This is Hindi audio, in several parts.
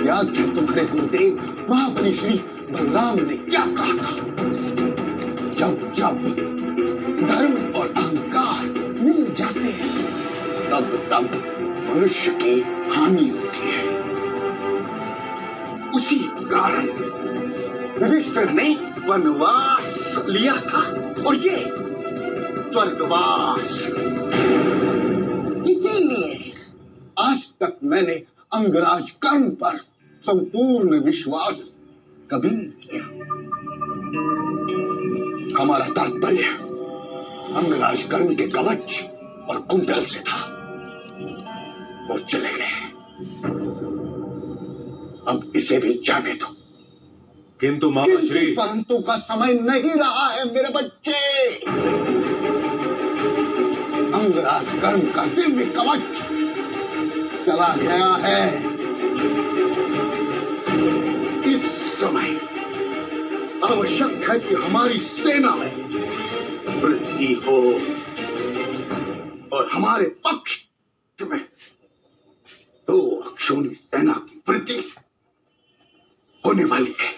याद है तुम्हारे गुरुदेव महाबली श्री बलराम ने क्या कहा था? जब जब धर्म और अहंकार मिल जाते हैं तब तब मनुष्य की हानि होती है। उसी कारण युधिष्ठिर ने वनवास लिया था और ये स्वर्गवास। इसीलिए आज तक मैंने अंगराज कर्ण पर संपूर्ण विश्वास कभी नहीं किया। हमारा तात्पर्य अंगराज कर्ण के कवच और कुंडल से था। वो चले गए, अब इसे भी जाने दो। किंतु मामाश्री, परंतु का समय नहीं रहा है मेरे बच्चे। अंगराज कर्ण का दिव्य कवच चला गया है। इस समय आवश्यक है कि हमारी सेना में वृद्धि हो और हमारे पक्ष में 2 अक्षौणी सेना की वृद्धि होने वाली है।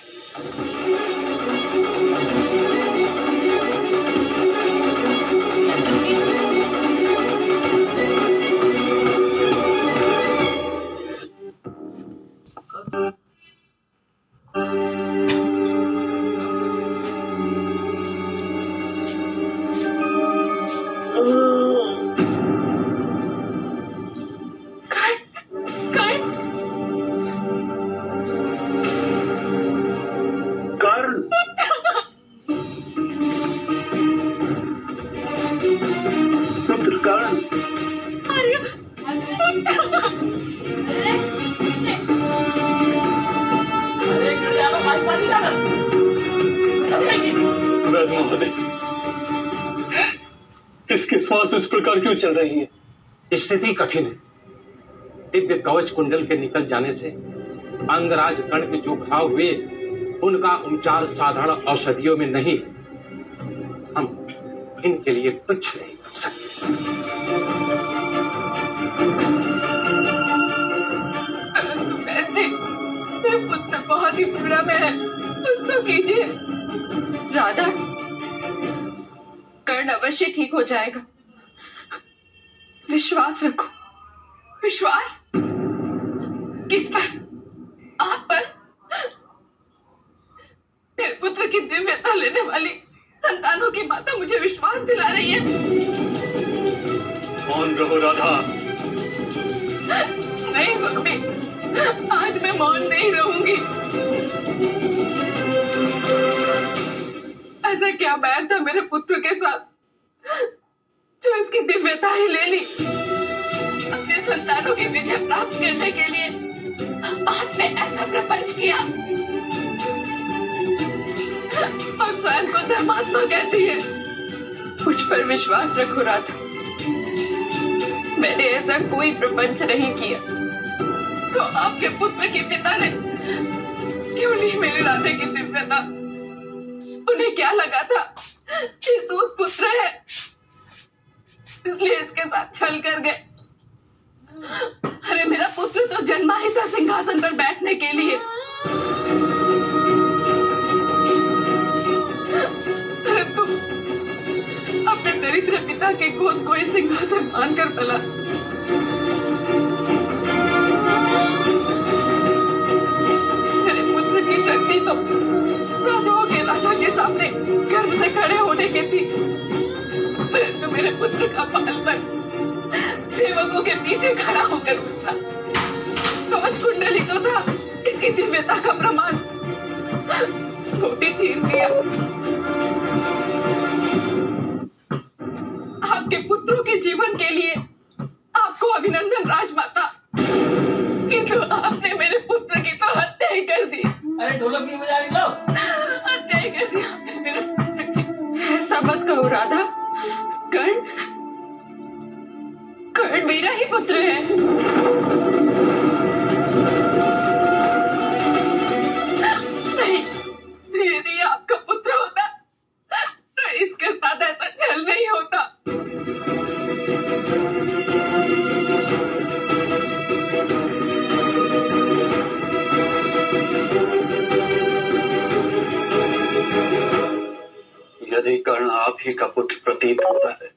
इसके श्वास इस प्रकार क्यों चल रही है? स्थिति कठिन है। दिव्य कवच कुंडल के निकल जाने से अंगराज कर्ण के जो घाव हुए उनका उपचार साधारण औषधियों में नहीं। हम इनके लिए कुछ नहीं कर सकते। बहन जी, मेरा पुत्र बहुत ही बुरा में है, कुछ तो कीजिए। राधा, कर्ण अवश्य ठीक हो जाएगा, विश्वास रखो। विश्वास? किस पर? आप पर? मेरे पुत्र की दिव्यता लेने वाली संतानों की माता मुझे विश्वास दिला रही है। मौन रहो राधा। नहीं स्वामी, आज मैं मौन नहीं रहूंगी। ऐसा क्या बैर था मेरे पुत्र के साथ जो इसकी दिव्यता ही ले ली। अपने संतानों की विजय प्राप्त करने के लिए आपने ऐसा प्रपंच किया और स्वयं को धर्मात्मा कहती है। मुझ पर विश्वास रखो राधा, मैंने ऐसा कोई प्रपंच नहीं किया। तो आपके पुत्र के पिता ने क्यों ली मेरे राधे की दिव्यता? उन्हें क्या लगा था कि सूत पुत्र है, इसलिए इसके साथ छल कर गए। अरे मेरा पुत्र तो जन्मा ही था सिंहासन पर बैठने के लिए। परंतु अपने दरिद्र पिता के गोद को ही सिंहासन मानकर पला। मेरे पुत्र की शक्ति तो राजाओं के राजा के सामने गर्व से खड़े होने की थी, परंतु मेरे पुत्र का बालपन सेवकों के पीछे खड़ा होकर उठा। कवच कुंडली तो था इसकी दिव्यता का प्रमाण, वो भी छीन दिया। आपके पुत्रों के जीवन के लिए आपको अभिनंदन राजमाता, किंतु आपने मेरे पुत्र की तो हत्या ही कर दी। अरे ढोलक नहीं बजा रही लो। हत्या ही कर दी आपने मेरे पुत्र की। ऐसा मत कहो राधा, कर्ण मेरा ही पुत्र है। नहीं, यदि आपका पुत्र होता तो इसके साथ ऐसा छल नहीं होता। यदि कर्ण आप ही का पुत्र प्रतीत होता है